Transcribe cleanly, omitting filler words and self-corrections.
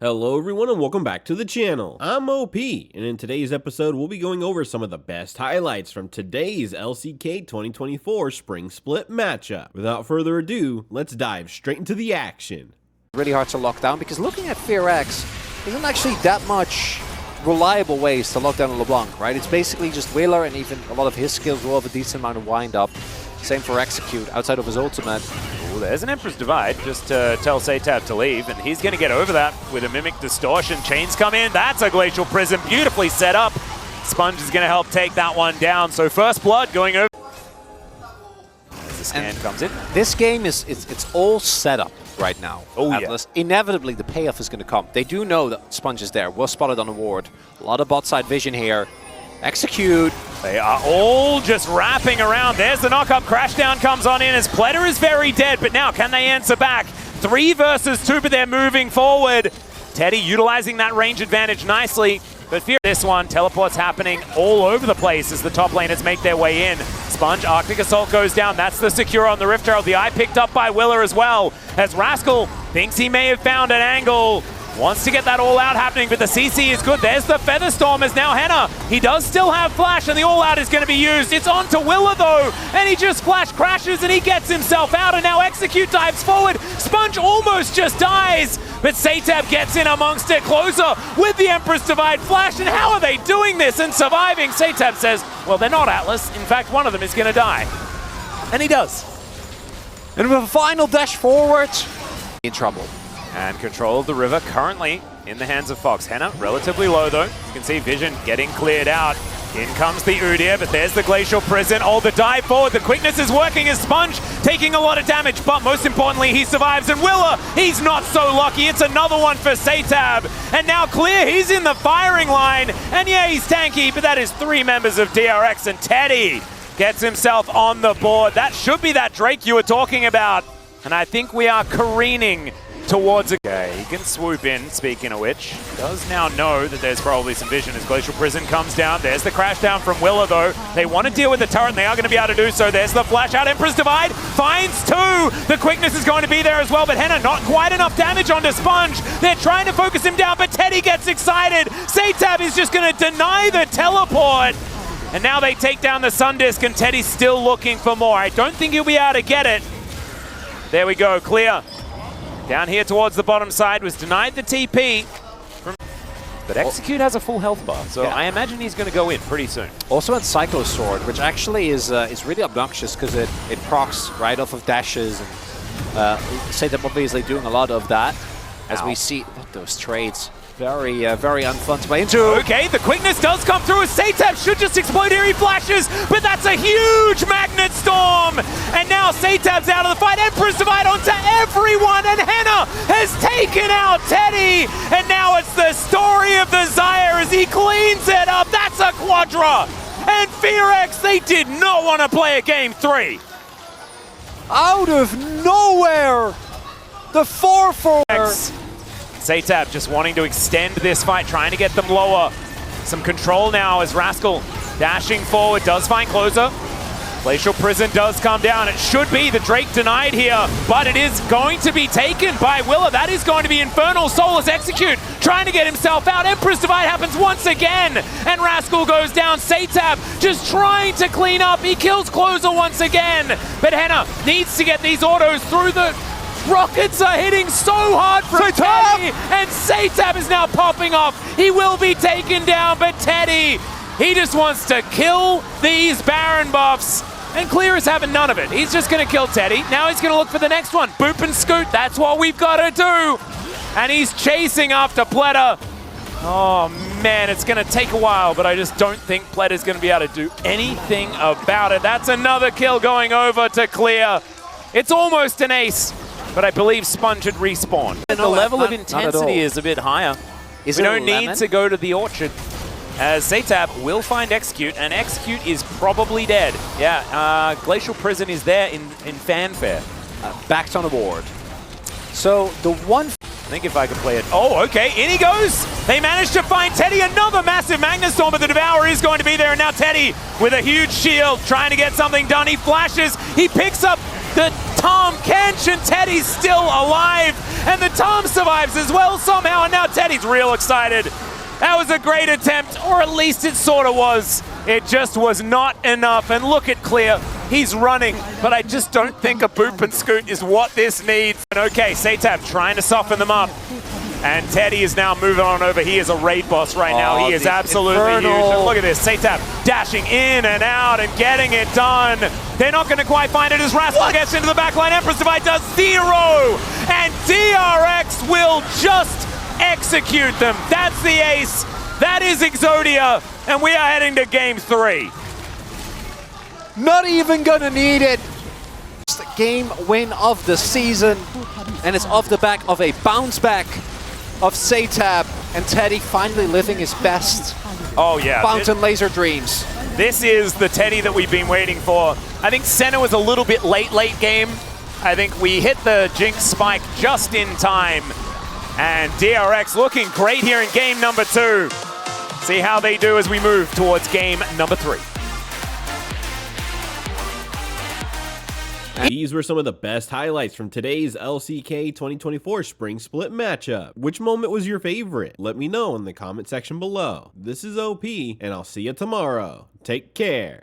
Hello everyone and welcome back to the channel. I'm OP, and in today's episode we'll be going over some of the best highlights from today's LCK 2024 Spring Split matchup. Without further ado, let's dive straight into the action. Really hard to lock down because looking at FearX isn't actually that much reliable ways to lock down a LeBlanc, right? It's basically just Wheeler, and even a lot of his skills will have a decent amount of wind up. Same for Execute outside of his ultimate. Ooh, there's an Emperor's Divide just to tell Satab to leave, and he's going to get over that with a Mimic Distortion. Chains come in, that's a Glacial Prism, beautifully set up. Sponge is going to help take that one down, so first blood going over. As the scan comes in. This game it's all set up right now. Oh, Atlas. Yeah. Inevitably, the payoff is going to come. They do know that Sponge is there. Was spotted on the ward. A lot of bot side vision here. Execute. They are all just wrapping around. There's the knock-up. Crashdown comes on in as Pletter is very dead, but now can they answer back? 3 versus 2, but they're moving forward. Teddy utilizing that range advantage nicely, but fear this one. Teleports happening all over the place as the top laners make their way in. Sponge, Arctic Assault goes down. That's the secure on the Rift Herald. The eye picked up by Willer as well, as Rascal thinks he may have found an angle. Wants to get that all-out happening, but the CC is good. There's the Featherstorm as now Henna. He does still have Flash, and the all-out is going to be used. It's on to Willer, though, and he just Flash crashes, and he gets himself out, and now Execute dives forward. Sponge almost just dies, but Satab gets in amongst it. Closer with the Empress Divide Flash, and how are they doing this and surviving? Satab says, well, they're not Atlas. In fact, one of them is going to die. And he does. And with a final dash forward, in trouble. And control of the river currently in the hands of Fox. Henna relatively low though. You can see Vision getting cleared out. In comes the Udyr, but there's the Glacial Prison. Oh, the dive forward. The quickness is working as Sponge taking a lot of damage, but most importantly, he survives. And Willer, he's not so lucky. It's another one for Satab. And now Clear, he's in the firing line. And yeah, he's tanky, but that is 3 members of DRX. And Teddy gets himself on the board. That should be that Drake you were talking about. And I think we are careening towards a... Okay, he can swoop in, speaking of which. Does now know that there's probably some vision as Glacial Prison comes down. There's the crash down from Willer, though. They want to deal with the turret, and they are going to be able to do so. There's the flash out. Emperor's Divide finds 2. The quickness is going to be there as well, but Henna not quite enough damage onto Sponge. They're trying to focus him down, but Teddy gets excited. Satab is just going to deny the teleport. And now they take down the Sundisk, and Teddy's still looking for more. I don't think he'll be able to get it. There we go, clear. Down here towards the bottom side, was denied the TP. But Execute has a full health bar, so yeah. I imagine he's going to go in pretty soon. Also at Psycho Sword, which actually is really obnoxious because it procs right off of dashes. And Satab obviously doing a lot of that. As we see those trades. Very, very unfun to play into. Okay, the quickness does come through as Satab should just explode here. He flashes, but that's a huge Magnet Storm. And now Satab's out of the fight. Emperor's Divide onto everyone, and Henna has taken out Teddy. And now it's the story of the Zyre as he cleans it up. That's a Quadra. And FearX, they did not want to play a game 3. Out of nowhere, the 4-4. Satab just wanting to extend this fight, trying to get them lower. Some control now as Rascal dashing forward, does find closer. Glacial Prison does come down. It should be the Drake denied here, but it is going to be taken by Willer. That is going to be Infernal Soulless Execute, trying to get himself out. Emperor's Divide happens once again, and Rascal goes down. Satab just trying to clean up. He kills Closer once again, but Henna needs to get these autos through the... Rockets are hitting so hard from Teddy, and Satab is now popping off. He will be taken down, but Teddy, he just wants to kill these Baron buffs. And Clear is having none of it. He's just going to kill Teddy. Now he's going to look for the next one. Boop and scoot, that's what we've got to do. And he's chasing after Pletter. Oh man, it's going to take a while, but I just don't think Pletter's going to be able to do anything about it. That's another kill going over to Clear. It's almost an ace. But I believe Sponge had respawned. And the level of intensity is a bit higher. We don't need to go to the Orchard, as Satab will find Execute, and Execute is probably dead. Yeah, Glacial Prison is there in fanfare. Backed on the board. So the one... I think if I could play it... Oh, okay, in he goes! They managed to find Teddy, another massive Magnet Storm, but the Devourer is going to be there, and now Teddy with a huge shield, trying to get something done. He flashes, he picks up the Tom Kench, and Teddy's still alive. And the Tom survives as well somehow, and now Teddy's real excited. That was a great attempt, or at least it sort of was. It just was not enough, and look at Clear. He's running, but I just don't think a boop and scoot is what this needs. And okay, Satab trying to soften them up. And Teddy is now moving on over. He is a raid boss right now. He is absolutely huge. And look at this, Satab dashing in and out and getting it done. They're not going to quite find it as Rascal gets into the backline. Empress Divide does 0. And DRX will just execute them. That's the ace. That is Exodia. And we are heading to game 3. Not even going to need it. It's the game win of the season. And it's off the back of a bounce back of Satab and Teddy finally living his best. Oh yeah. Fountain laser dreams. This is the Teddy that we've been waiting for. I think Senna was a little bit late game. I think we hit the Jinx spike just in time. And DRX looking great here in game number 2. See how they do as we move towards game number 3. These were some of the best highlights from today's LCK 2024 Spring Split matchup. Which moment was your favorite? Let me know in the comment section below. This is OP, and I'll see you tomorrow. Take care.